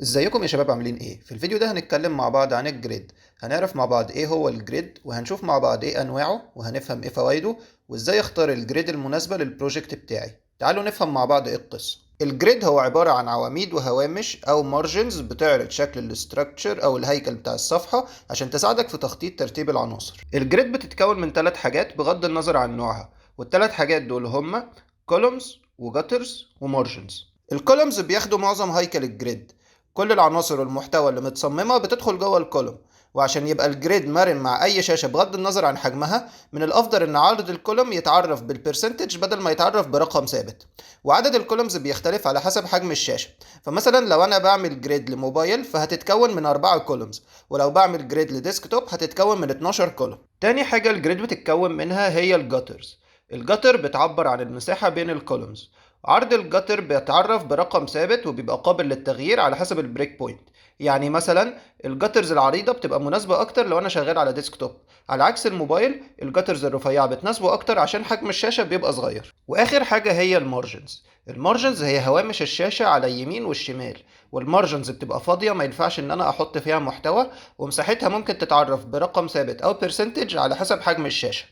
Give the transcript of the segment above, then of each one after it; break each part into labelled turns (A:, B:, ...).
A: ازيكم يا شباب، عاملين ايه؟ في الفيديو ده هنتكلم مع بعض عن الجريد. هنعرف مع بعض ايه هو الجريد، وهنشوف مع بعض ايه انواعه، وهنفهم ايه فوائده، وازاي اختار الجريد المناسبة للبروجكت بتاعي. تعالوا نفهم مع بعض ايه القصة. الجريد هو عبارة عن عواميد وهوامش او مارجنز بتعرض شكل الاستراكشر او الهيكل بتاع الصفحة عشان تساعدك في تخطيط ترتيب العناصر. الجريد بتتكون من 3 حاجات بغض النظر عن نوعها، والثلاث حاجات دول هما كولومز وجاترز ومارجنز. الكولومز بياخدوا معظم هيكل الجريد. كل العناصر والمحتوى اللي متصممة بتدخل جوه الكولوم، وعشان يبقى الجريد مرن مع أي شاشة بغض النظر عن حجمها، من الأفضل إن عرض الكولوم يتعرف بالبرسنتج بدل ما يتعرف برقم ثابت. وعدد الكولومز بيختلف على حسب حجم الشاشة. فمثلا لو أنا بعمل جريد لموبايل فهتتكون من 4 كولومز، ولو بعمل جريد لديسكتوب هتتكون من 12 كولوم. تاني حاجة الجريد بتتكون منها هي الجاترز. الجاتر بتعبر عن المساحة بين الكولومز. عرض الجتر بيتعرف برقم ثابت وبيبقى قابل للتغيير على حسب البريك بوينت. يعني مثلا الجترز العريضة بتبقى مناسبة أكتر لو أنا شغال على ديسكتوب، على عكس الموبايل الجترز الرفيعة بتناسبه أكتر عشان حجم الشاشة بيبقى صغير. وآخر حاجة هي المارجنز. المارجنز هي هوامش الشاشة على اليمين والشمال، والمارجنز بتبقى فاضية ما ينفعش إن أنا أحط فيها محتوى، ومساحتها ممكن تتعرف برقم ثابت أو برسنتج على حسب حجم الشاشة.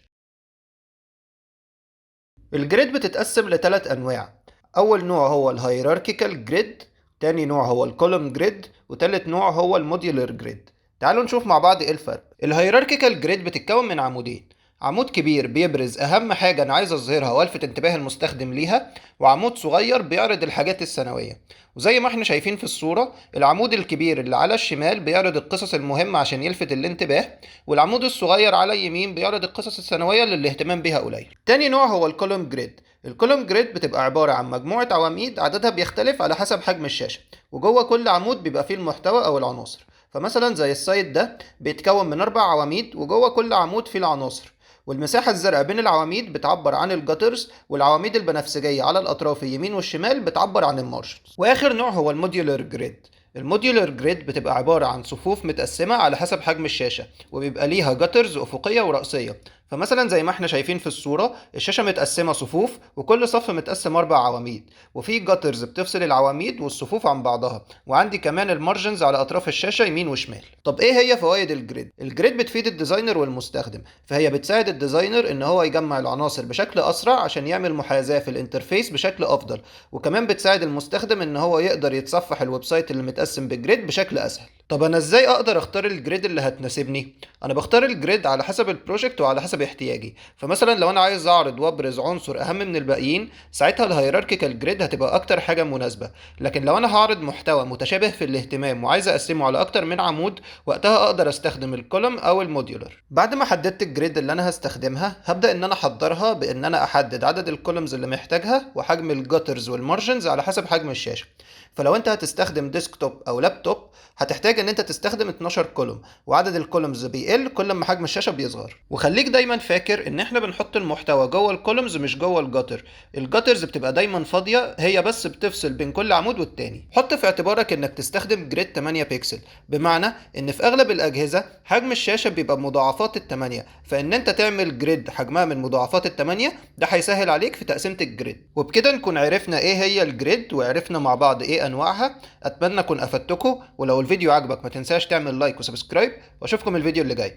A: الجريد بتتقسم لثلاث أنواع. أول نوع هو الهيراركيكال جريد، تاني نوع هو الكولوم جريد، وتالت نوع هو الموديولر جريد. تعالوا نشوف مع بعض ايه الفرق. الهيراركيكال جريد بتتكون من عمودين: عمود كبير بيبرز أهم حاجة أنا عايز أظهرها وألفت انتباه المستخدم ليها، وعمود صغير بيعرض الحاجات الثانوية. وزي ما احنا شايفين في الصورة، العمود الكبير اللي على الشمال بيعرض القصص المهمة عشان يلفت الانتباه، والعمود الصغير على اليمين بيعرض القصص الثانوية اللي الاهتمام بيها قليل. تاني نوع هو الكولوم جريد. الكولوم جريد بتبقى عبارة عن مجموعة عواميد عددها بيختلف على حسب حجم الشاشة، وجوه كل عمود بيبقى فيه المحتوى أو العناصر. فمثلا زي السايت ده بيتكون من 4 عواميد، وجوه كل عمود فيه العناصر. والمساحة الزرقاء بين العواميد بتعبر عن الجاترز، والعواميد البنفسجية على الأطراف اليمين والشمال بتعبر عن المارجنز. وآخر نوع هو الموديولر جريد. الموديولر جريد بتبقى عبارة عن صفوف متقسمة على حسب حجم الشاشة، وبيبقى ليها جاترز أفقية ورأسية. فمثلا زي ما احنا شايفين في الصورة، الشاشة متقسمة صفوف، وكل صف متقسم 4 عواميد، وفي جاترز بتفصل العواميد والصفوف عن بعضها، وعندي كمان المارجنز على أطراف الشاشة يمين وشمال. طب ايه هي فوائد الجريد؟ الجريد بتفيد الديزاينر والمستخدم، فهي بتساعد الديزاينر ان هو يجمع العناصر بشكل اسرع عشان يعمل محاذاة في الانترفيس بشكل افضل، وكمان بتساعد المستخدم ان هو يقدر يتصفح الويب سايت اللي متقسم بالجريد بشكل اسهل. طب انا ازاي اقدر اختار الجريد اللي هتناسبني؟ انا بختار الجريد على حسب البروجكت وعلى حسب احتياجي. فمثلا لو انا عايز اعرض وابرز عنصر اهم من الباقيين، ساعتها الهيراركيكال جريد هتبقى اكتر حاجه مناسبه. لكن لو انا هعرض محتوى متشابه في الاهتمام وعايز اقسمه على اكتر من عمود، وقتها اقدر استخدم الكولوم او الموديولر. بعد ما حددت الجريد اللي انا هستخدمها، هبدا ان انا احضرها بان انا احدد عدد الكولومز اللي محتاجها وحجم الجاترز والمارجنز على حسب حجم الشاشه. فلو انت هتستخدم ديسكتوب او لابتوب، هتحتاج ان انت تستخدم 12 كولوم، وعدد الكولومز بيقل كل ما حجم الشاشه بيصغر. وخليك دايما فاكر ان احنا بنحط المحتوى جوه الكولومز مش جوه الجاتر. الجاترز بتبقى دايما فاضيه، هي بس بتفصل بين كل عمود والتاني. حط في اعتبارك انك تستخدم جريد 8 بيكسل، بمعنى ان في اغلب الاجهزه حجم الشاشه بيبقى بمضاعفات ال8، فان انت تعمل جريد حجمها من مضاعفات ال8 ده هيسهل عليك في تقسيمه الجريد. وبكده نكون عرفنا ايه هي الجريد، وعرفنا مع بعض ايه انواعها. اتمنى اكون افدتكم، ولو الفيديو عجبك ما تنساش تعمل لايك وسبسكرايب، واشوفكم الفيديو اللي جاي.